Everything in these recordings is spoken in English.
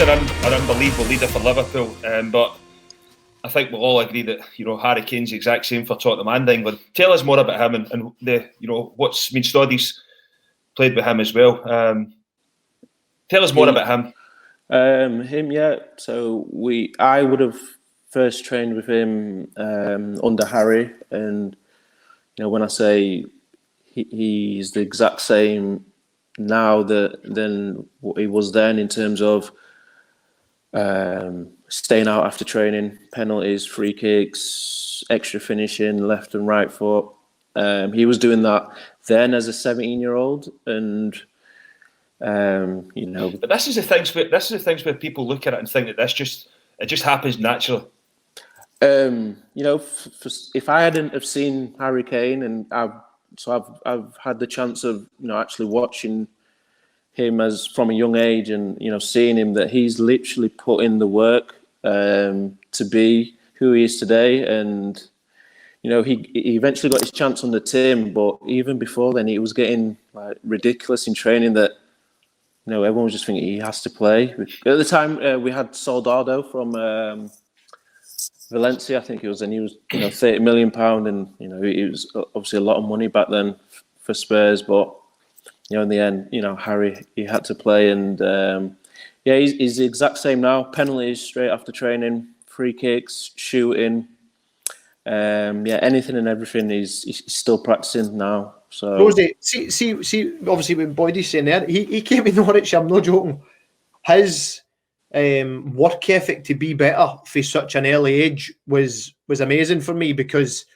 captain and an unbelievable leader for Liverpool, but I think we'll all agree that Harry Kane's the exact same for Tottenham and England. Tell us more about him and the Stoddy's played with him as well. Tell us more about him. So I would have first trained with him under Harry, and when I say he's the exact same now than what he was then in terms of staying out after training, penalties, free kicks, extra finishing, left and right foot. He was doing that then as a 17-year-old, and But this is the things where people look at it and think that it just happens naturally. If I hadn't have seen Harry Kane, and I've had the chance of actually watching him as from a young age, and seeing him that he's literally put in the work to be who he is today, and he eventually got his chance under Tim, but even before then he was getting ridiculous in training that everyone was just thinking he has to play. At the time we had Soldado from Valencia, I think it was, and he was £30 million, and it was obviously a lot of money back then for Spurs, but in the end, Harry, he had to play, and he's the exact same now. Penalties straight after training, free kicks, shooting, anything and everything. He's still practicing now. So Rosie, see, obviously when Boydie's saying there, he came to Norwich. I'm not joking. His work ethic to be better for such an early age was amazing for me, because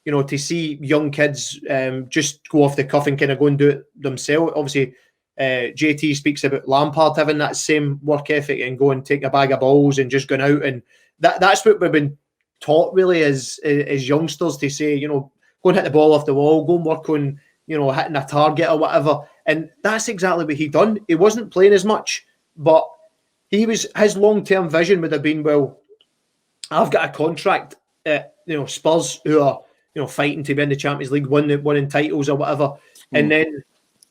to see young kids just go off the cuff and kind of go and do it themselves. Obviously, JT speaks about Lampard having that same work ethic and go and take a bag of balls and just going out, and that's what we've been taught really as youngsters, to say, go and hit the ball off the wall, go and work on hitting a target or whatever. And that's exactly what he done. He wasn't playing as much, but his long-term vision would have been, well, I've got a contract at Spurs, who are fighting to be in the Champions League, winning titles or whatever. And then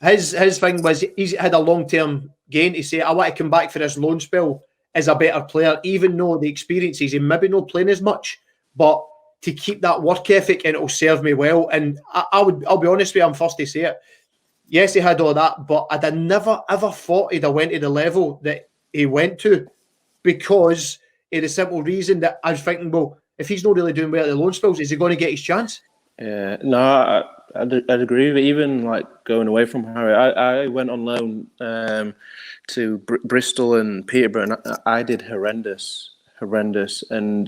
his thing was, he's had a long-term gain to say, I want to come back for this loan spell as a better player, even though the experiences, he maybe not playing as much, but to keep that work ethic, and it'll serve me well. And I'll be honest with you, I'm first to say it. Yes, he had all that, but I'd have never ever thought he'd have went to the level that he went to, because of the simple reason that I was thinking, well, if he's not really doing well at the loan spells, is he going to get his chance? No, I'd agree. But even going away from Harry, I went on loan to Bristol and Peterborough, and I did horrendous. And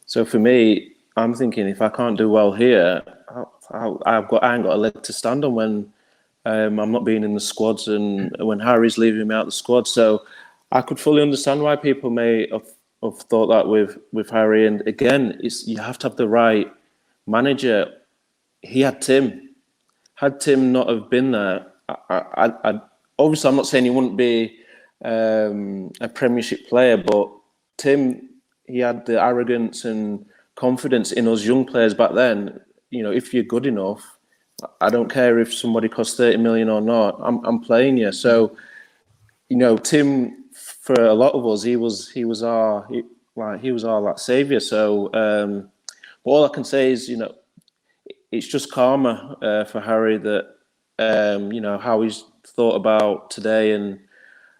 so for me, I'm thinking, if I can't do well here, I ain't got a leg to stand on when I'm not being in the squads and when Harry's leaving me out the squad. So I could fully understand why people may have thought that with Harry. And again, you have to have the right manager. He had Tim. Had Tim not have been there, I obviously I'm not saying he wouldn't be a Premiership player, but Tim, he had the arrogance and confidence in us young players back then. If you're good enough, I don't care if somebody costs 30 million or not. I'm playing you. So, Tim, for a lot of us, he was our saviour. So, all I can say is, it's just karma for Harry that how he's thought about today, and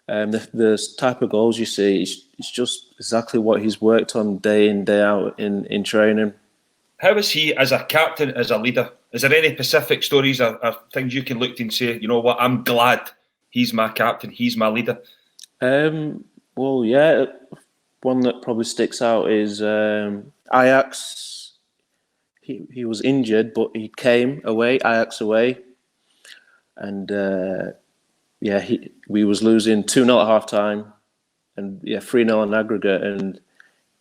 the type of goals you see. It's just exactly what he's worked on day in, day out in training. How is he as a captain, as a leader? Is there any specific stories or things you can look to and say, you know what, I'm glad he's my captain, he's my leader? Well, yeah, one that probably sticks out is Ajax. He was injured, but he came away, Ajax away, and we was losing 2-0 at half time, and 3-0 in aggregate, and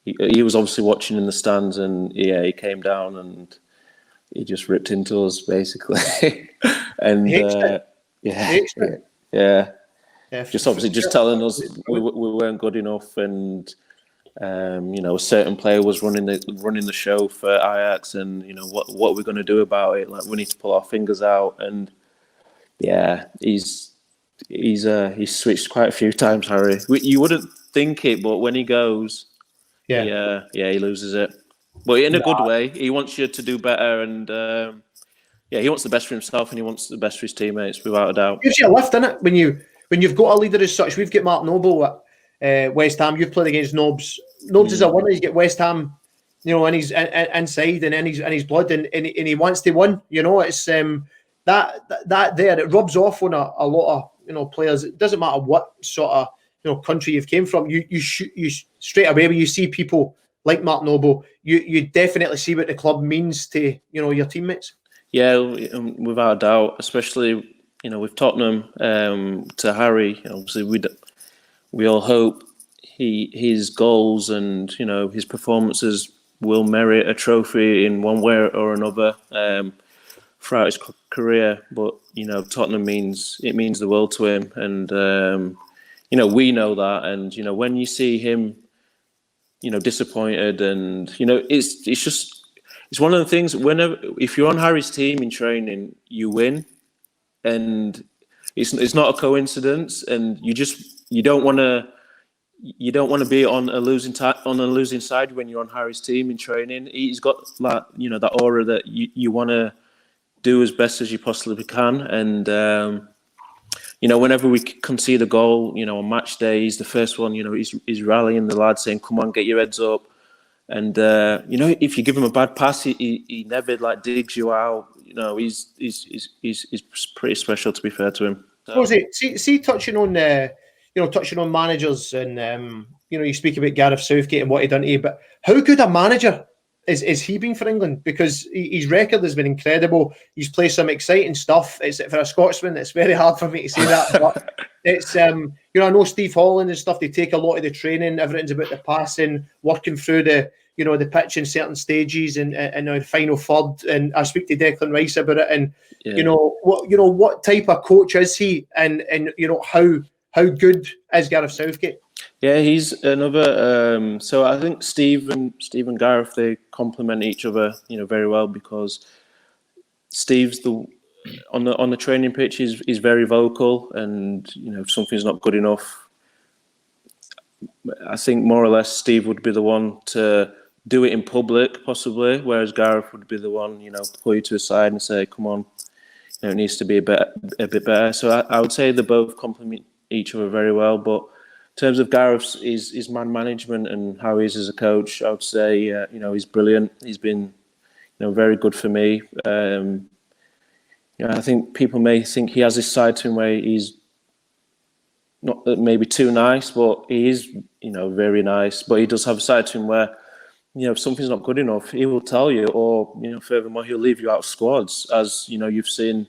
he was obviously watching in the stands, and he came down and he just ripped into us basically. And just obviously just telling us we weren't good enough, and a certain player was running the show for Ajax, and what we're going to do about it. We need to pull our fingers out, and he's he's switched quite a few times, Harry. You wouldn't think it, but when he goes, he loses it. But in a good way. He wants you to do better, and he wants the best for himself, and he wants the best for his teammates, without a doubt. Gives you a lift, innit? When you've got a leader as such. We've got Mark Noble at West Ham. You've played against Nobs. Nobs is a winner. He's got West Ham, and he's inside and in his blood, and he wants to win. It's that there. It rubs off on a lot of players. It doesn't matter what sort of country you've came from. You straight away when you see people like Mark Noble, you definitely see what the club means to your teammates. Yeah, without a doubt, especially with Tottenham to Harry. Obviously, we all hope his goals and his performances will merit a trophy in one way or another throughout his career. But Tottenham means the world to him, and we know that. And when you see him, disappointed, and it's one of the things. If you're on Harry's team in training, you win, and it's not a coincidence. And you don't want to be on a losing side when you're on Harry's team in training. He's got that aura that you want to do as best as you possibly can. And whenever we concede a goal, on match day, he's the first one. He's rallying the lads, saying, "Come on, get your heads up." And if you give him a bad pass, he never digs you out. He's pretty special, to be fair to him. See, touching on managers, and you speak about Gareth Southgate and what he done to you, but how good a manager is he been for England? Because his record has been incredible. He's played some exciting stuff. It's for a Scotsman. It's very hard for me to say that, but it's I know Steve Holland and stuff. They take a lot of the training. Everything's about the passing, working through the pitch in certain stages, and the final third. And I speak to Declan Rice about it. And what type of coach is he? And how good is Gareth Southgate? Yeah, he's another. So I think Steve and Gareth, they complement each other, very well, because Steve's on the training pitch. He's very vocal, and if something's not good enough, I think more or less Steve would be the one to do it in public, possibly, whereas Gareth would be the one, pull you to the side and say, "Come on, it needs to be a bit better." So I would say they both complement each other very well, but in terms of Gareth's his man management and how he is as a coach, I would say he's brilliant. He's been very good for me. I think people may think he has this side to him where he's not maybe too nice, but he is very nice. But he does have a side to him where if something's not good enough, he will tell you, or furthermore, he'll leave you out of squads, as you've seen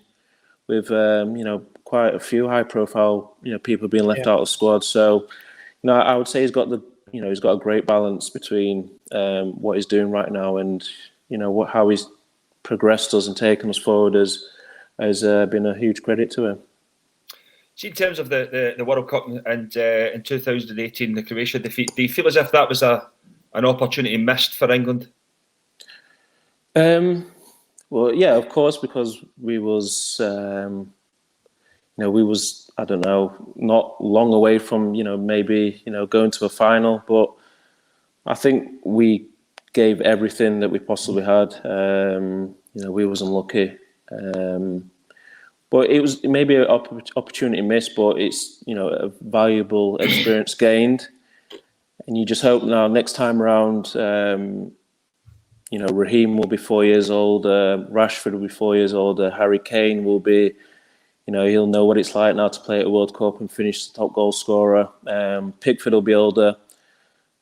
with quite a few high-profile people being left out of squads. So I would say he's got a great balance between what he's doing right now and how he's progressed us and taken us forward has been a huge credit to him. See, in terms of the World Cup and in 2018, the Croatia defeat, do you feel as if that was an opportunity missed for England? Well, yeah, of course, because we was I don't know, not long away from maybe going to a final, but I think we gave everything that we possibly had. We was unlucky, but it was maybe an opportunity missed, but it's a valuable experience gained, and you just hope now next time around. Raheem will be 4 years old. Rashford will be 4 years old. Harry Kane will be, he'll know what it's like now to play at a World Cup and finish the top goal scorer. Pickford will be older.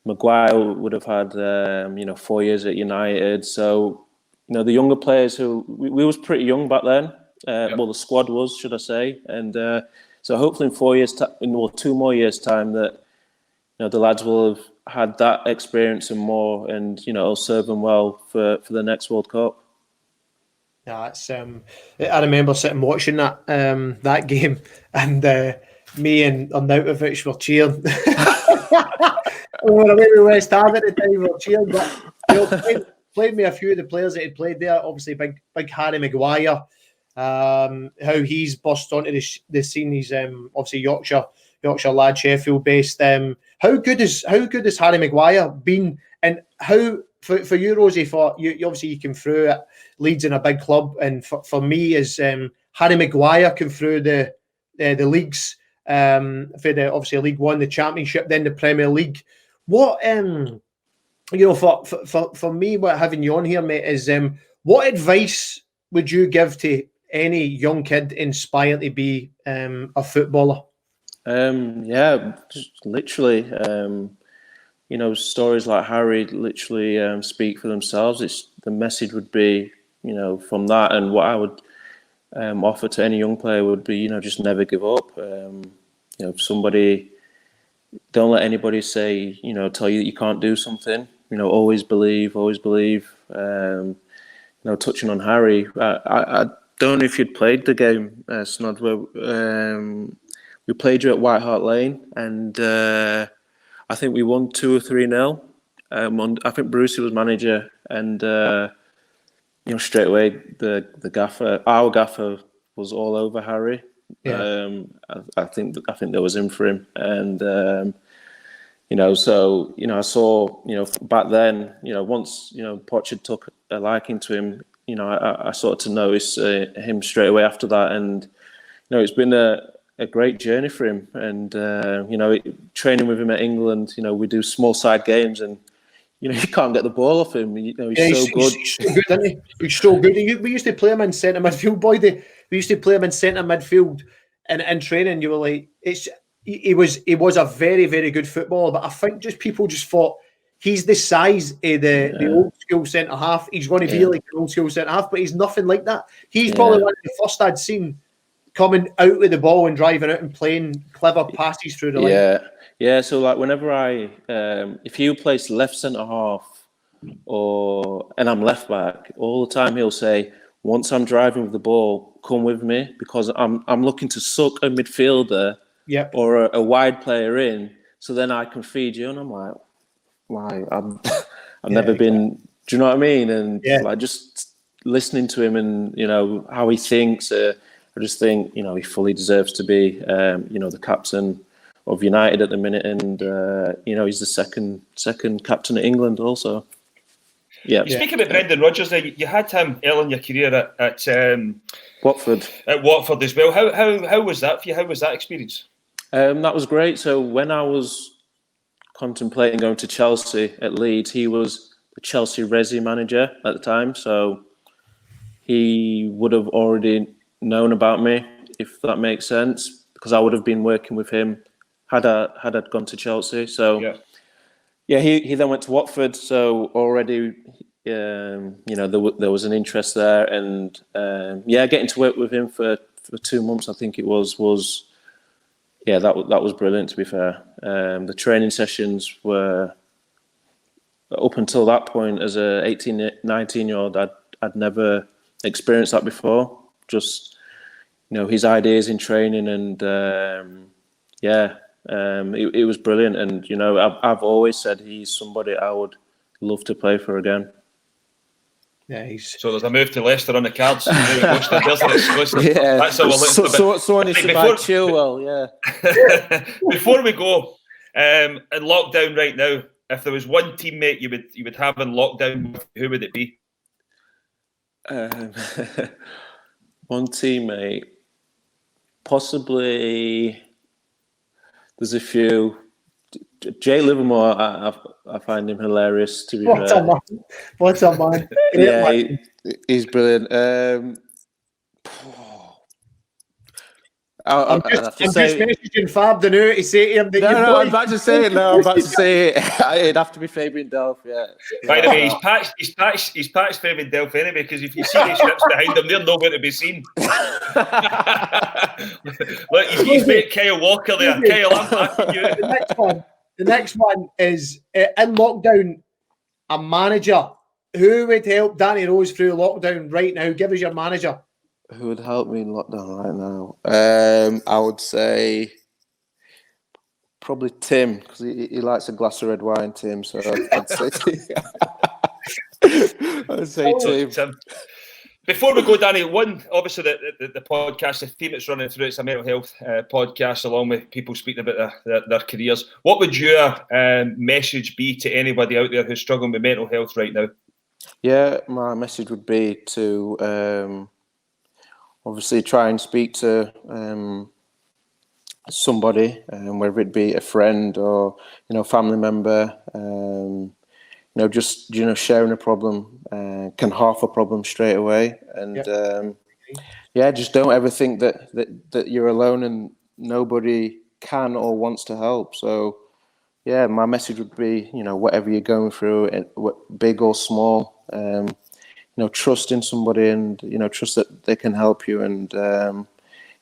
Maguire would have had, 4 years at United. So, the younger players who we was pretty young back then. Well, the squad was, should I say? And so hopefully in 4 years, 2 more years' time, that the lads will have had that experience and more, and it'll serve them well for the next World Cup. Yeah, it's I remember sitting watching that game, and me and Arnautovic were cheering. We were away with West Ham at the time, we were cheering, but played me a few of the players that had played there. Obviously, big Harry Maguire, how he's burst onto the scene. He's obviously Yorkshire lad, Sheffield based. How good has Harry Maguire been, and how for you, Rosie? For you obviously you came through at Leeds in a big club, and for me as Harry Maguire came through the leagues, for the obviously League One, the Championship, then the Premier League. What for me, what having you on here, mate, is what advice would you give to any young kid inspired to be a footballer? Just literally, stories like Harry literally speak for themselves. The message would be, from that, and what I would offer to any young player would be, just never give up. Don't let anybody say, tell you that you can't do something. Always believe. Touching on Harry, I don't know if you'd played the game, Snod, where we played you at White Hart Lane, and I think we won 2 or 3-0. I think Brucey was manager, and straight away our gaffer was all over Harry. Yeah. I think there was in for him, and I saw back then, once Poch had took a liking to him, I started to notice him straight away after that, and it's been a great journey for him, and training with him at England, we do small side games, and you can't get the ball off him. He's so good. He's so good, isn't he? He's so good. We used to play him in centre midfield, boy. We used to play him in centre midfield, and in training, you were like, he was a very, very good footballer. But I think people just thought he's the size of the old school centre half. He's going to be like an old school centre half, but he's nothing like that. He's probably one of the first I'd seen coming out with the ball and driving out and playing clever passes through the line. Yeah. So like whenever if he plays left centre half and I'm left back, all the time he'll say, once I'm driving with the ball, come with me, because I'm looking to suck a midfielder or a wide player in, so then I can feed you. And I'm like, why? I've never been. Do you know what I mean? And like just listening to him and how he thinks. I just think he fully deserves to be the captain of United at the minute, and he's the second captain of England also. Yeah. Speaking about Brendan Rodgers, you had him early in your career at Watford. At Watford as well. How was that for you? How was that experience? That was great. So when I was contemplating going to Chelsea at Leeds, he was the Chelsea Resi manager at the time, so he would have already known about me, if that makes sense, because I would have been working with him had I gone to Chelsea. So he then went to Watford. So already, there was an interest there, and getting to work with him for 2 months, I think it was that was brilliant. To be fair, the training sessions were, up until that point, as a 18, 19-year-old, I'd never experienced that before. Just his ideas in training, and it was brilliant. And I've always said he's somebody I would love to play for again. So there's a move to Leicester on the cards. That's how we're looking. So needs to buy Chilwell. Yeah. Before we go, in lockdown right now, if there was one teammate you would have in lockdown, who would it be? One teammate, possibly. There's a few. Jay Livermore, I find him hilarious. To be fair, what's up, man? He's brilliant. I'm just messaging Fab the new to say to him that I'm about to say it now. I'm about to say it. It'd have to be Fabian Delph, By the way, he's patched Fabian Delph anyway, because if you see these strips behind him, they're nowhere to be seen. Look, he's made Kyle Walker there. Kyle, I'm backing you. The next one is in lockdown, a manager. Who would help Danny Rose through lockdown right now? Give us your manager. Who would help me in lockdown right now? I would say probably Tim, because he likes a glass of red wine, Tim. So I'd say Tim. Before we go, Danny, obviously the podcast, the theme it's running through, it's a mental health podcast, along with people speaking about their careers. What would your message be to anybody out there who's struggling with mental health right now? Yeah, my message would be to obviously try and speak to somebody, whether it be a friend or family member. Just sharing a problem can half a problem straight away, and just don't ever think that you're alone and nobody can or wants to help. So yeah, my message would be, whatever you're going through, big or small, trust in somebody, and trust that they can help you, and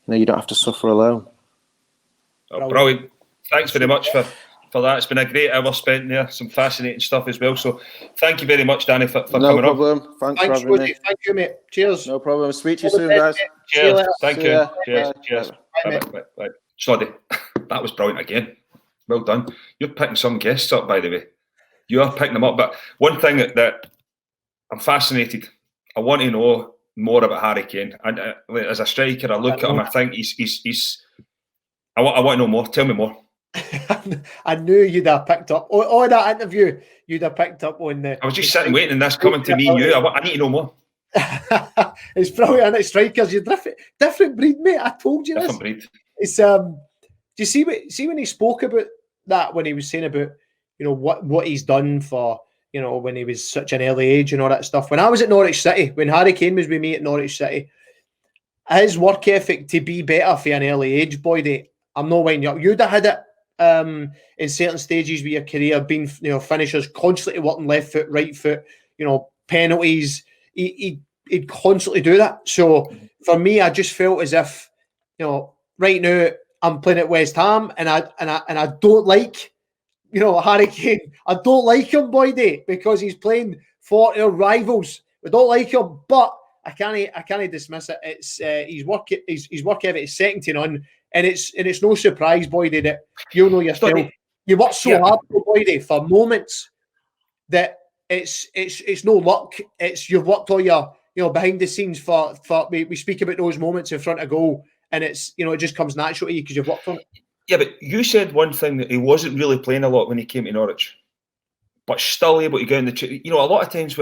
you don't have to suffer alone. Oh, brilliant! Thanks very much for that. It's been a great hour spent there. Some fascinating stuff as well. So thank you very much, Danny, for coming on. No problem. Thanks for having me. Thank you, mate. Cheers. No problem. Speak to you soon, guys. Cheers. Thank you. Cheers. Cheers. Bye. Sorry, that was brilliant again. Well done. You're picking some guests up, by the way. You are picking them up. But one thing that I'm fascinated, I want to know more about Harry Kane. And as a striker, I look at him, I think he's I want to know more. Tell me more. I knew you'd have picked up on that interview. You'd have picked up on the. I was just sitting waiting, and this coming to me and you. I need to know more. It's brilliant, isn't it? Strikers, you're different breed, mate. I told you different this. Breed. It's Do you see when he spoke about that, when he was saying about what he's done for when he was such an early age and all that stuff. When I was at Norwich City, when Harry Kane was with me at Norwich City, his work ethic to be better for an early age, boy, I'm not winding you up. You'd have had it in certain stages of your career, being finishers, constantly working left foot, right foot, penalties. He'd constantly do that. So for me, I just felt as if right now I'm playing at West Ham, and I don't like Harry Kane. I don't like him, boy, because he's playing for our rivals. We don't like him, but I can't dismiss it. It's his work ethic is second to none. And it's no surprise, Boydie, that you know yourself. You work so hard, Boydie, for moments that it's no luck. It's you've worked all your behind the scenes for we speak about those moments in front of goal, and it's it just comes natural to you because you've worked on it. Yeah, but you said one thing, that he wasn't really playing a lot when he came to Norwich, but still able to get in the a lot of times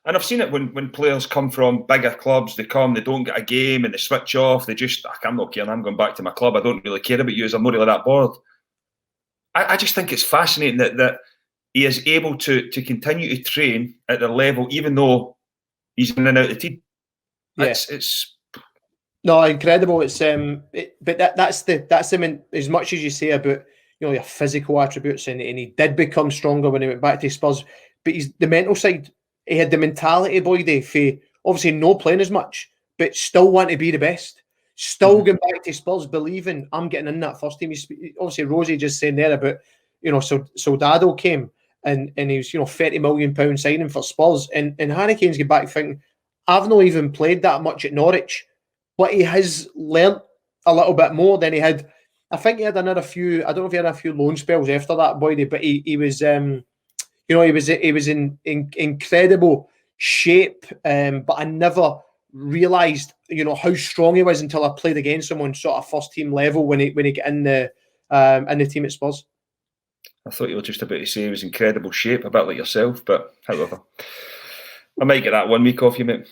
and I've seen it when players come from bigger clubs, they don't get a game and they switch off. They just, I'm not caring, I'm going back to my club. I don't really care about you, I'm not really that bothered. I just think it's fascinating that he is able to continue to train at the level, even though he's in and out of the team. Yeah. It's no, incredible. It's but that's as much as you say about your physical attributes, and he did become stronger when he went back to Spurs. But he's the mental side. He had the mentality, Boydie, for obviously not playing as much, but still want to be the best. Still going back to Spurs, believing I'm getting in that first team. Obviously, Rosie just saying there about Soldado came and he was £30 million signing for Spurs, and Harry Kane's get back thinking I've not even played that much at Norwich, but he has learnt a little bit more than he had. I think he had another few. I don't know if he had a few loan spells after that, Boydie, but he was. He was in incredible shape, but I never realised, how strong he was until I played against him on sort of first team level when he got in the team at Spurs. I thought you were just about to say he was in incredible shape, a bit like yourself, but however, I might get that 1 week off you, mate.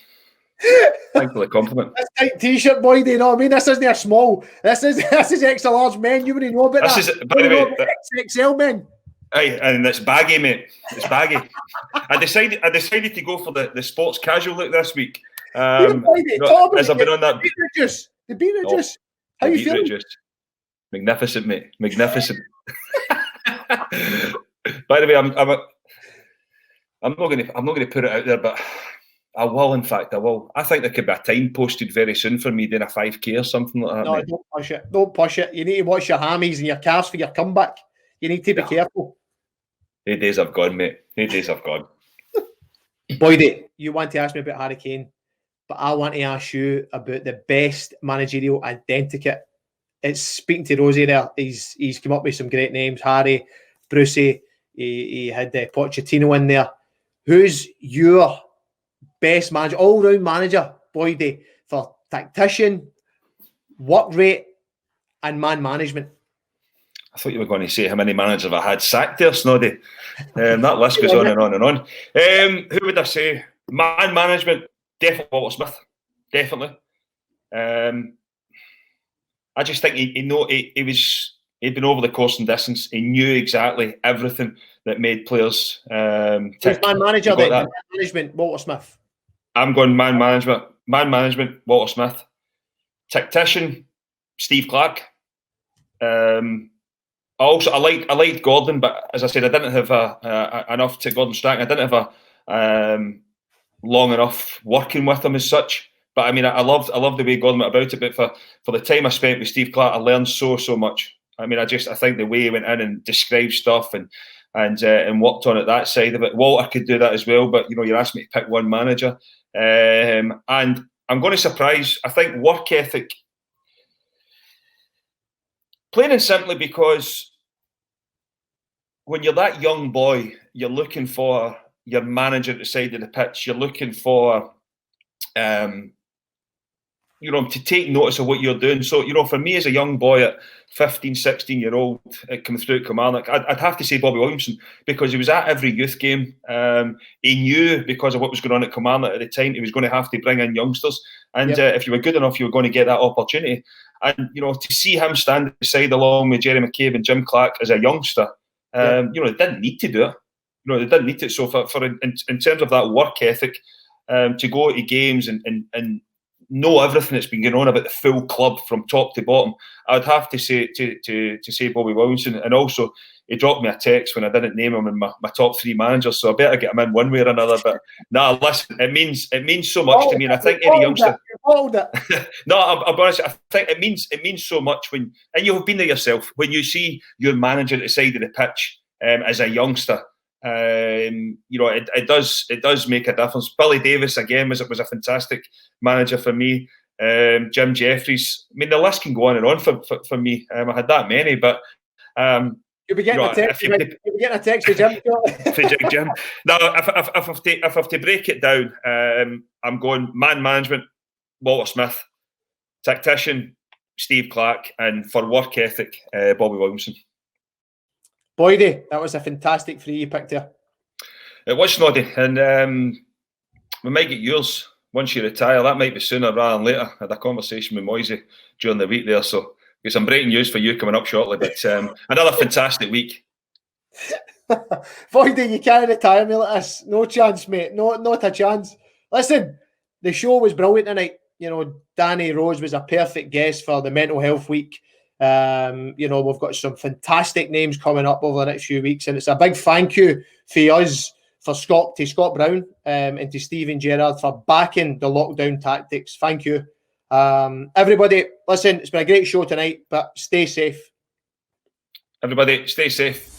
Thanks for the compliment. This tight t-shirt, boy, do you know what I mean? This isn't a small. This is extra large men. You wouldn't know about this that. Is, by the way, XXL men. Aye, and it's baggy, mate. It's baggy. I decided to go for the sports casual look this week. As I've been on that beetroot juice. The beetroot juice. How you feeling? Juice. Magnificent, mate. Magnificent. By the way, I'm not going to put it out there, but I will. In fact, I will. I think there could be a time posted very soon for me doing a 5K or something like that. No, mate. Don't push it. Don't push it. You need to watch your hammies and your calves for your comeback. You need to be careful. The days have gone, mate. The days have gone. Boydie, you want to ask me about Harry Kane, but I want to ask you about the best managerial identikit. It's speaking to Rosie there. He's come up with some great names. Harry, Brucey. He had Pochettino in there. Who's your best manager, all-round manager, Boydie, for tactician, work rate, and man management. I thought you were going to say how many managers I had sacked there, Snoddy. That list goes on and on and on. Who would I say? Man management, definitely Walter Smith. Definitely. I just think he'd been over the course and distance. He knew exactly everything that made players tick. Man manager then, man management, Walter Smith. I'm going man management. Man management, Walter Smith. Tactician, Steve Clarke. I liked Gordon, but as I said, I didn't have enough to Gordon Strachan. I didn't have long enough working with him as such. But I mean, I loved the way Gordon went about it. But for the time I spent with Steve Clarke, I learned so much. I mean, I think the way he went in and described stuff and worked on it, that side of it. Walter could do that as well. But you asked me to pick one manager, and I'm going to surprise. I think work ethic. Plain and simply because when you're that young boy, you're looking for your manager at the side of the pitch. You're looking for, to take notice of what you're doing. So, for me as a young boy at 15, 16-year-old coming through at Kilmarnock, I'd have to say Bobby Williamson, because he was at every youth game. He knew, because of what was going on at Kilmarnock at the time, he was going to have to bring in youngsters. And if you were good enough, you were going to get that opportunity. And, to see him stand beside along with Jerry McCabe and Jim Clark as a youngster, they didn't need to do it. They didn't need to. So in terms of that work ethic, to go to games and know everything that's been going on about the full club from top to bottom, I'd have to say to say Bobby Williamson. And also, he dropped me a text when I didn't name him in my top three managers, so I better get him in one way or another. But listen, it means so much to me, and I think any youngster. No, I'll be honest. I think it means so much and you've been there yourself, when you see your manager at the side of the pitch as a youngster. It does make a difference. Billy Davis again was a fantastic manager for me. Jim Jeffries. I mean, the list can go on and on for me. I had that many, but you'll be getting a text. You'll be getting a text for Jim. For Jim. Now, if I have to break it down, I'm going man management, Walter Smith, tactician, Steve Clarke, and for work ethic, Bobby Williamson. Boydie, that was a fantastic three you picked there. It was, Snoddy, and we might get yours once you retire. That might be sooner rather than later. I had a conversation with Moisey during the week there, so get some breaking news for you coming up shortly. But another fantastic week. Boydie, you can't retire me like this. No chance, mate. Not a chance. Listen, the show was brilliant tonight. Danny Rose was a perfect guest for the Mental Health Week. We've got some fantastic names coming up over the next few weeks, and it's a big thank you for us, to Scott Brown, and to Stephen Gerrard for backing the lockdown tactics. Thank you, everybody. Listen, it's been a great show tonight, but stay safe. Everybody, stay safe.